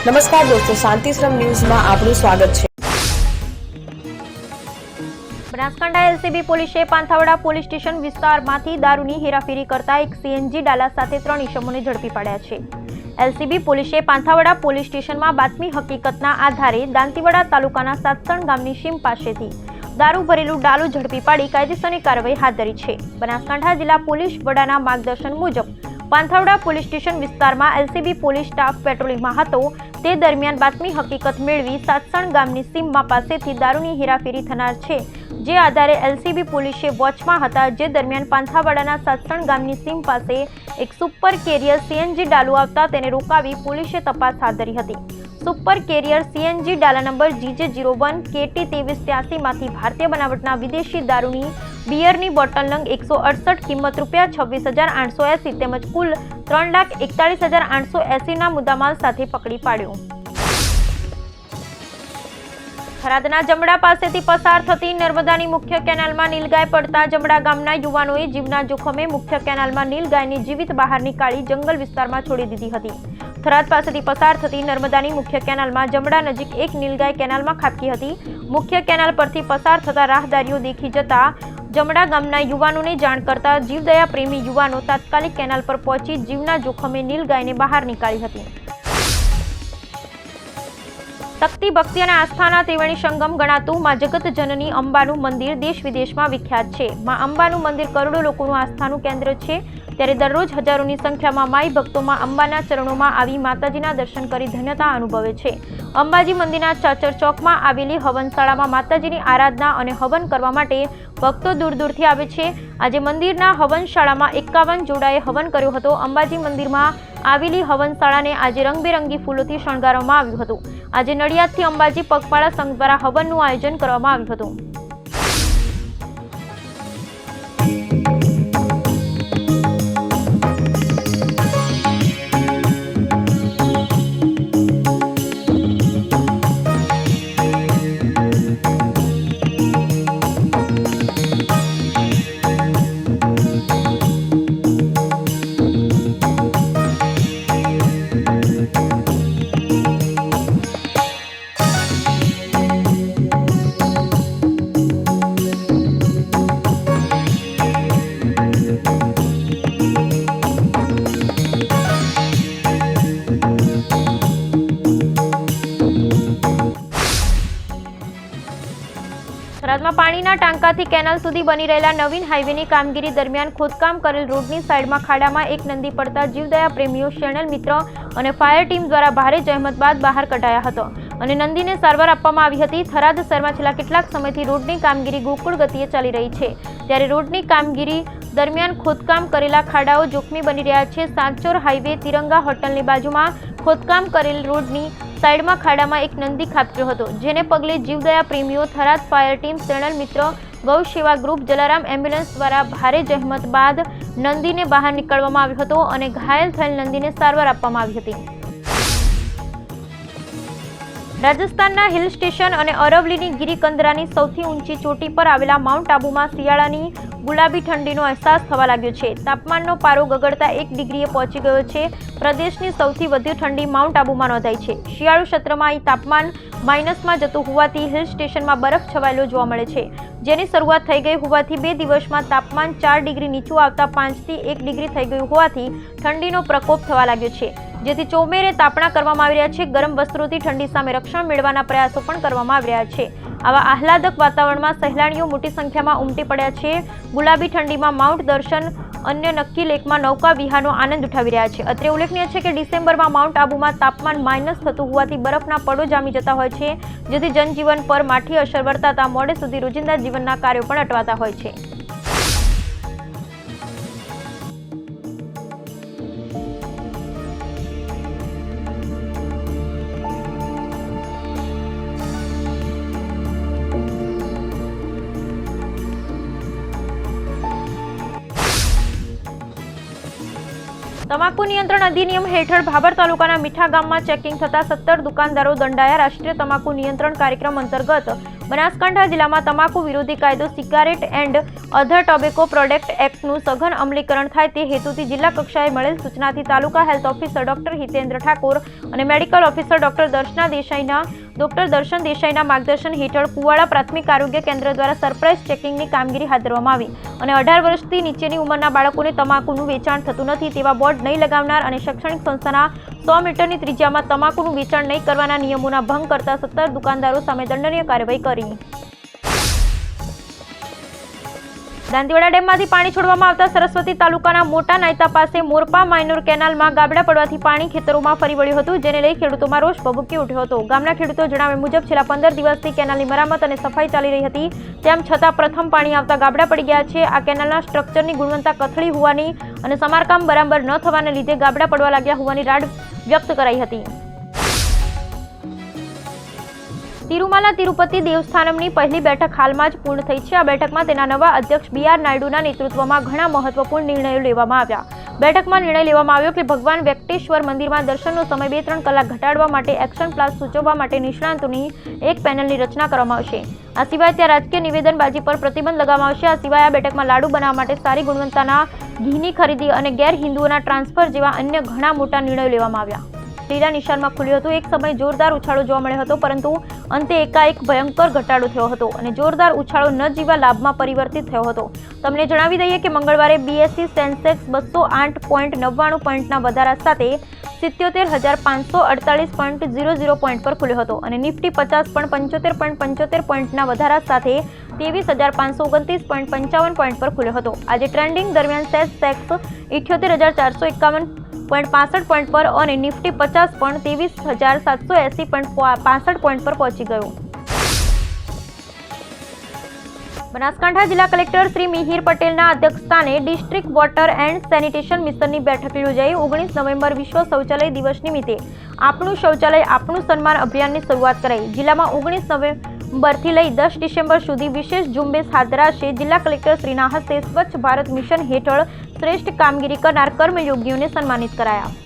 નમસ્કાર દોસ્તો, શાંતિશ્રમ ન્યૂઝમાં આપનું સ્વાગત છે। બનાસકાંઠા એલસીબી પોલીસે પાંથાવડા પોલીસ સ્ટેશન વિસ્તારમાંથી દારૂની હેરાફેરી કરતા એક સીએનજી ડાલા સાથે 3 ઇસમોને ઝડપી પાડ્યા છે। એલસીબી પોલીસે પાંથાવડા પોલીસ સ્ટેશનમાં બાતમી હકીકતના આધારે દાંતીવાડા તાલુકાના સાતસણ ગામની સીમ પાસેથી દારૂ ભરેલું ડાલું ઝડપી પાડી કાયદેસરની કાર્યવાહી હાથ ધરી છે। બનાસકાંઠા જિલ્લા પોલીસ વડાના માર્ગદર્શન મુજબ પાંથાવડા પોલીસ સ્ટેશન વિસ્તારમાં એલસીબી પોલીસ સ્ટાફ પેટ્રોલિંગમાં હતો। તે દરમિયાન બાતમી હકીકત મેળવી સાતસણ ગામની સીમમાં પાસેથી દારૂની હેરાફેરી થનાર છે, જે આધારે એલસીબી પોલીસે વોચમાં હતા। જે દરમિયાન પાંથાવાડાના સાતસણ ગામની સીમ પાસે એક સુપર કેરિયર સીએનજી ડાલુ આવતા તેને રોકાવી પોલીસે તપાસ હાથ ધરી હતી। સુપર કેરિયર સીએનજી ડાલા નંબર GJ01 KT 2383 માંથી ભારતીય બનાવટના વિદેશી દારૂની બિયરની બોટલ નંગ 168 કિંમત ₹26,880 તેમજ કુલ 3,41,880 ના મુદ્દામાલ સાથે પકડી પાડ્યો। થરાદના જમડા પાસેથી પસાર થતી નર્મદાની મુખ્ય કેનાલમાં નીલગાય પડતા જમડા ગામના યુવાનોએ જીવના જોખમે મુખ્ય કેનાલમાં નીલગાયને જીવિત બહાર નીકાળી જંગલ વિસ્તારમાં છોડી દીધી હતી। થરાદ પાસેથી પસાર થતી નર્મદાની મુખ્ય કેનાલમાં જમડા નજીક એક નીલગાય કેનાલમાં ખાબકી હતી। મુખ્ય કેનાલ પરથી પસાર થતા રાહદારીઓ દેખી જતા જમડા ગામના યુવાનોને જાણ કરતા જીવદયા પ્રેમી યુવાનો તાત્કાલિક કેનાલ પર પહોંચી જીવના જોખમે નીલગાયને બહાર નીકાળી હતી। શક્તિ, ભક્તિ અને આસ્થાના ત્રિવેણી સંગમ ગણાતું માં જગત જનની અંબાનું મંદિર દેશ વિદેશમાં વિખ્યાત છે। માં અંબાનું મંદિર કરોડો લોકોનું આસ્થાનું કેન્દ્ર છે, ત્યારે દરરોજ હજારોની સંખ્યામાં માઈ ભક્તો માં અંબાના ચરણોમાં આવી માતાજીના દર્શન કરી ધન્યતા અનુભવે છે। અંબાજી મંદિરના ચાચર ચોકમાં આવેલી હવનશાળામાં માતાજીની આરાધના અને હવન કરવા માટે ભક્તો દૂર દૂરથી આવે છે। આજે મંદિરના હવનશાળામાં 51 જોડાએ હવન કર્યો હતો। અંબાજી મંદિરમાં આવેલી હવનશાળાને આજે રંગબેરંગી ફૂલોથી શણગારવામાં આવ્યું હતું। આજે નડિયાદથી અંબાજી પગપાળા સંઘ દ્વારા હવનનું આયોજન કરવામાં આવ્યું હતું। થરાદમાં પાણીના ટાંકાથી કેનાલ સુધી બની રહેલા નવીન હાઈવેની કામગીરી દરમિયાન ખોદકામ કરેલ રોડની સાઈડમાં ખાડામાં એક નંદી પડતા જીવદયા પ્રેમીઓ, ચેનલ મિત્ર અને ફાયર ટીમ દ્વારા ભારે જહેમત બાદ બહાર કઢાયા હતો અને નંદીને સારવાર આપવામાં આવી હતી। થરાદ શહેરમાં છેલ્લા કેટલાક સમયથી રોડની કામગીરી ગોકુળ ગતિએ ચાલી રહી છે, ત્યારે રોડની કામગીરી દરમિયાન ખોદકામ કરેલા ખાડાઓ જોખમી બની રહ્યા છે। સાંચોર હાઈવે તિરંગા હોટલની બાજુમાં ખોદકામ કરેલ રોડની સાઈડમાં ખાડામાં એક નંદી ખાબક્યો હતો, જેને પગલે જીવદયા પ્રેમીઓ, થરાદ ફાયર ટીમ, ચેનલ મિત્ર, ગૌ સેવા ગ્રુપ, જલારામ એમ્બ્યુલન્સ દ્વારા ભારે જહેમત બાદ નંદીને બહાર નીકળવામાં આવ્યો હતો અને ઘાયલ થયેલ નંદીને સારવાર આપવામાં આવી હતી। રાજસ્થાનના હિલ સ્ટેશન અને અરવલ્લીની ગિરિકંદરાની સૌથી ઊંચી ચોટી પર આવેલા માઉન્ટ આબુમાં શિયાળાની ગુલાબી ઠંડીનો અહેસાસ થવા લાગ્યો છે। તાપમાનનો પારો ગગડતા 1 ડિગ્રીએ પહોંચી ગયો છે। પ્રદેશની સૌથી વધુ ઠંડી માઉન્ટ આબુમાં નોંધાઈ છે। શિયાળુ સત્રમાં અહીં તાપમાન માઇનસમાં જતું હોવાથી હિલ સ્ટેશનમાં બરફ છવાયેલો જોવા મળે છે, જેની શરૂઆત થઈ ગઈ હોવાથી 2 દિવસમાં તાપમાન 4 ડિગ્રી નીચું આવતા 5 થી 1 ડિગ્રી થઈ ગયું હોવાથી ઠંડીનો પ્રકોપ થવા લાગ્યો છે, જેથી ચોમેરે તાપણા કરવામાં આવી રહ્યા છે। ગરમ વસ્ત્રોથી ઠંડી સામે રક્ષણ મેળવવાના પ્રયાસો પણ કરવામાં આવી રહ્યા છે। આવા આહલાદક વાતાવરણમાં સહેલાણીઓ મોટી સંખ્યામાં ઉમટી પડ્યા છે। ગુલાબી ઠંડીમાં માઉન્ટ દર્શન અન્ય નક્કી લેકમાં નૌકા વિહારનો આનંદ ઉઠાવી રહ્યા છે। અત્રે ઉલ્લેખનીય છે કે ડિસેમ્બરમાં માઉન્ટ આબુમાં તાપમાન માઇનસ થતું હોવાથી બરફના પડો જામી જતા હોય છે, જેથી જનજીવન પર માઠી અસર વર્તાતા મોડે સુધી રોજિંદા જીવનના કાર્યો પણ અટવાતા હોય છે। તમાકુ નિયંત્રણ અધિનિયમ હેઠળ ભાભર તાલુકાના મીઠા ગામમાં ચેકિંગ થતા 17 દુકાનદારો દંડાયા। રાષ્ટ્રીય તમાકુ નિયંત્રણ કાર્યક્રમ અંતર્ગત બનાસકાંઠા જિલ્લામાં તમાકુ વિરોધી કાયદો cigarette and other tobacco product એક્ટનું સઘન અમલીકરણ થાય તે હેતુથી જિલ્લા કક્ષાએ મળેલ સૂચનાથી તાલુકા health officer doctor Hitendra Thakor અને મેડિકલ ઓફિસર ડોક્ટર દર્શન દેસાઈના માર્ગદર્શન હેઠળ કુવાડા પ્રાથમિક આરોગ્ય કેન્દ્ર દ્વારા સરપ્રાઇઝ ચેકિંગની કામગીરી હાથ ધરવામાં આવી અને 18 વર્ષથી નીચેની ઉંમરના બાળકોને તમાકુનું વેચાણ થતું નથી તેવા બોર્ડ નહીં લગાવનાર અને શૈક્ષણિક સંસ્થાના 100 મીટરની ત્રિજ્યામાં તમાકુનું વેચાણ નહીં કરવાના નિયમોના ભંગ કરતા 17 દુકાનદારો સામે દંડનીય કાર્યવાહી કરી. દાંતીવાડા ડેમમાંથી પાણી છોડવામાં આવતા સરસ્વતી તાલુકાના મોટા નાયતા પાસે મોરપા માઇનોર કેનાલમાં ગાબડા પડવાથી પાણી ખેતરોમાં ફરી વળ્યું હતું, જેને લઈ ખેડૂતોમાં રોષ ભભૂકી ઉઠ્યો હતો. ગામના ખેડૂતો જણાવ્યા મુજબ છેલ્લા 15 દિવસથી કેનાલની મરામત અને સફાઈ ચાલી રહી હતી, તેમ છતાં પ્રથમ પાણી આવતા ગાબડા પડી ગયા છે. આ કેનાલના સ્ટ્રક્ચરની ગુણવત્તા કથળી હોવાની અને સમારકામ બરાબર ન થવાને લીધે ગાબડા પડવા લાગ્યા હોવાની રાડ વ્યક્ત કરાઈ હતી. તિરુમાલા તિરુપતિ દેવસ્થાનમની પહેલી બેઠક હાલમાં જ પૂર્ણ થઈ છે. આ બેઠકમાં તેના નવા અધ્યક્ષ BR નાયડુના નેતૃત્વમાં ઘણા મહત્વપૂર્ણ નિર્ણયો લેવામાં આવ્યા. બેઠકમાં નિર્ણય લેવામાં આવ્યો કે ભગવાન વેંકટેશ્વર મંદિરમાં દર્શનનો સમય 2-3 કલાક ઘટાડવા માટે એક્શન પ્લાન સૂચવવા માટે નિષ્ણાંતોની એક પેનલની રચના કરવામાં આવશે. આ સિવાય ત્યાં રાજકીય નિવેદનબાજી પર પ્રતિબંધ લગાવવામાં આવશે. આ સિવાય આ બેઠકમાં લાડુ બનાવવા માટે સારી ગુણવત્તાના ઘીની ખરીદી અને ગેરહિન્દુઓના ટ્રાન્સફર જેવા અન્ય ઘણા મોટા નિર્ણયો લેવામાં આવ્યા. લીલા નિશાનમાં ખુલ્યો હતો. એક સમય જોરદાર ઉછાળો જોવા મળ્યો હતો, પરંતુ અંતે એકાએક ભયંકર ઘટાડો થયો હતો અને જોરદાર ઉછાળો ન જીવા લાભમાં પરિવર્તિત થયો હતો. તમને જણાવી દઈએ કે મંગળવારે BSE સેન્સેક્સ 208.99 પોઈન્ટના વધારા સાથે 77,548.00 પોઈન્ટ પર ખુલ્યો હતો અને નિફ્ટી 50 પણ 75.75 પોઈન્ટના વધારા સાથે 23,529.55 પોઈન્ટ પર ખુલ્યો હતો. આજે ટ્રેન્ડિંગ દરમિયાન સેન્સેક્સ 78,451.65 પોઈન્ટ પર અને નિફ્ટી 50 પણ 23,780.65 પોઈન્ટ પર પહોંચી ગયું. બનાસકાંઠા જિલ્લા કલેક્ટર શ્રી મિહિર પટેલના અધ્યક્ષસ્થાને ડિસ્ટ્રિક્ટ વોટર એન્ડ સેનિટેશન મિશનની બેઠક યોજાઈ. 19 નવેમ્બર વિશ્વ શૌચાલય દિવસ નિમિત્તે આપણું શૌચાલય આપણું સન્માન અભિયાનની શરૂઆત કરાઈ. જિલ્લામાં 19 નવેમ્બરથી લઈ 10 ડિસેમ્બર સુધી વિશેષ ઝુંબેશ હાથ ધરાશે. જિલ્લા કલેક્ટર શ્રીના હસ્તે સ્વચ્છ ભારત મિશન હેઠળ શ્રેષ્ઠ કામગીરી કરનાર કર્મયોગીઓને સન્માનિત કરાયા.